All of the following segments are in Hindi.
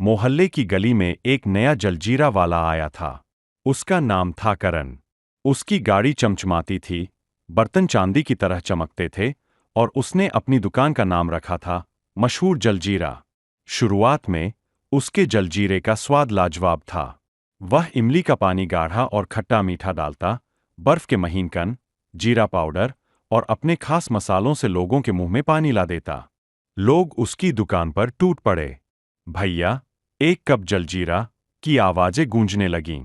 मोहल्ले की गली में एक नया जलजीरा वाला आया था। उसका नाम था करण। उसकी गाड़ी चमचमाती थी, बर्तन चांदी की तरह चमकते थे, और उसने अपनी दुकान का नाम रखा था मशहूर जलजीरा। शुरुआत में उसके जलजीरे का स्वाद लाजवाब था। वह इमली का पानी गाढ़ा और खट्टा मीठा डालता, बर्फ के महीन कण, जीरा पाउडर और अपने खास मसालों से लोगों के मुंह में पानी ला देता। लोग उसकी दुकान पर टूट पड़े। भैया, एक कप जलजीरा की आवाजें गूंजने लगीं।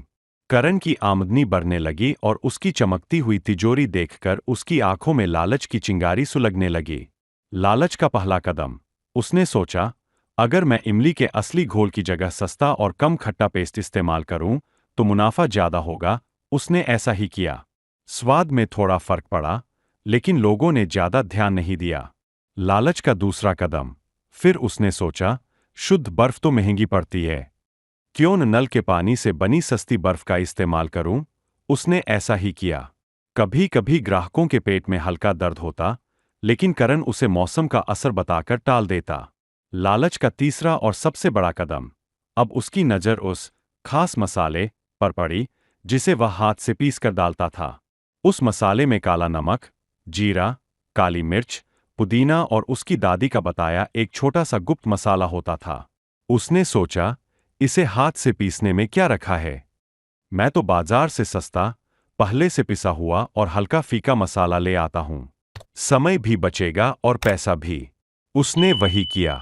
करण की आमदनी बढ़ने लगी और उसकी चमकती हुई तिजोरी देखकर उसकी आंखों में लालच की चिंगारी सुलगने लगी। लालच का पहला कदम। उसने सोचा, अगर मैं इमली के असली घोल की जगह सस्ता और कम खट्टा पेस्ट इस्तेमाल करूं, तो मुनाफा ज्यादा होगा। उसने ऐसा ही किया। स्वाद में थोड़ा फर्क पड़ा, लेकिन लोगों ने ज्यादा ध्यान नहीं दिया। लालच का दूसरा कदम। फिर उसने सोचा, शुद्ध बर्फ तो महंगी पड़ती है, क्यों न नल के पानी से बनी सस्ती बर्फ का इस्तेमाल करूं? उसने ऐसा ही किया। कभी कभी ग्राहकों के पेट में हल्का दर्द होता, लेकिन करण उसे मौसम का असर बताकर टाल देता। लालच का तीसरा और सबसे बड़ा कदम। अब उसकी नज़र उस खास मसाले पर पड़ी, जिसे वह हाथ से पीस कर डालता था। उस मसाले में काला नमक, जीरा, काली मिर्च, पुदीना और उसकी दादी का बताया एक छोटा सा गुप्त मसाला होता था। उसने सोचा, इसे हाथ से पीसने में क्या रखा है? मैं तो बाजार से सस्ता, पहले से पिसा हुआ और हल्का फीका मसाला ले आता हूं। समय भी बचेगा और पैसा भी। उसने वही किया।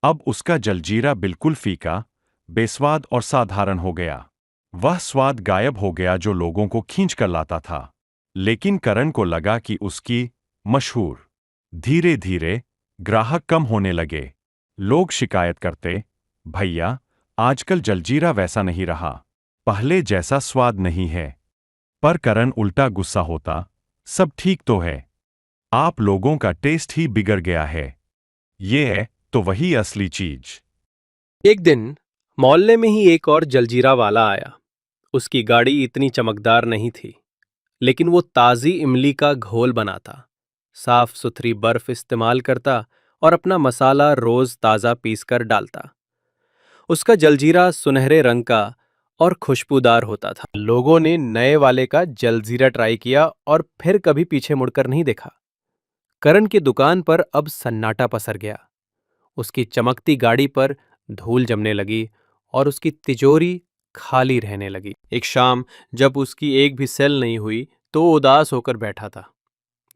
अब उसका जलजीरा बिल्कुल फीका, बेस्वाद और साधारण हो गया। वह स्वाद गायब हो गया जो लोगों को खींच कर लाता था। लेकिन करण को लगा कि उसकी मशहूर धीरे धीरे ग्राहक कम होने लगे। लोग शिकायत करते, भैया, आजकल जलजीरा वैसा नहीं रहा, पहले जैसा स्वाद नहीं है। पर करण उल्टा गुस्सा होता, सब ठीक तो है, आप लोगों का टेस्ट ही बिगड़ गया है। ये है तो वही असली चीज। एक दिन मोहल्ले में ही एक और जलजीरा वाला आया। उसकी गाड़ी इतनी चमकदार नहीं थी, लेकिन वो ताज़ी इमली का घोल बनाता, साफ सुथरी बर्फ इस्तेमाल करता और अपना मसाला रोज ताज़ा पीसकर डालता। उसका जलजीरा सुनहरे रंग का और खुशबूदार होता था। लोगों ने नए वाले का जलजीरा ट्राई किया और फिर कभी पीछे मुड़कर नहीं देखा। करण की दुकान पर अब सन्नाटा पसर गया। उसकी चमकती गाड़ी पर धूल जमने लगी और उसकी तिजोरी खाली रहने लगी। एक शाम जब उसकी एक भी सेल नहीं हुई, तो वो उदास होकर बैठा था।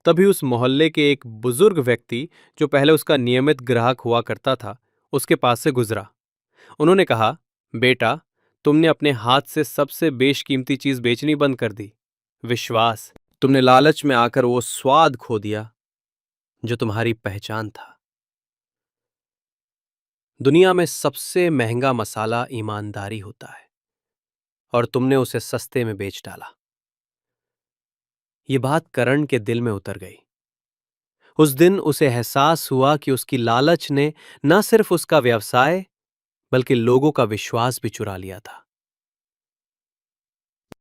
तभी उस मोहल्ले के एक बुजुर्ग व्यक्ति, जो पहले उसका नियमित ग्राहक हुआ करता था, उसके पास से गुजरा। उन्होंने कहा, बेटा, तुमने अपने हाथ से सबसे बेशकीमती चीज बेचनी बंद कर दी, विश्वास। तुमने लालच में आकर वो स्वाद खो दिया जो तुम्हारी पहचान था। दुनिया में सबसे महंगा मसाला ईमानदारी होता है, और तुमने उसे सस्ते में बेच डाला। ये बात करण के दिल में उतर गई। उस दिन उसे एहसास हुआ कि उसकी लालच ने न सिर्फ उसका व्यवसाय, बल्कि लोगों का विश्वास भी चुरा लिया था।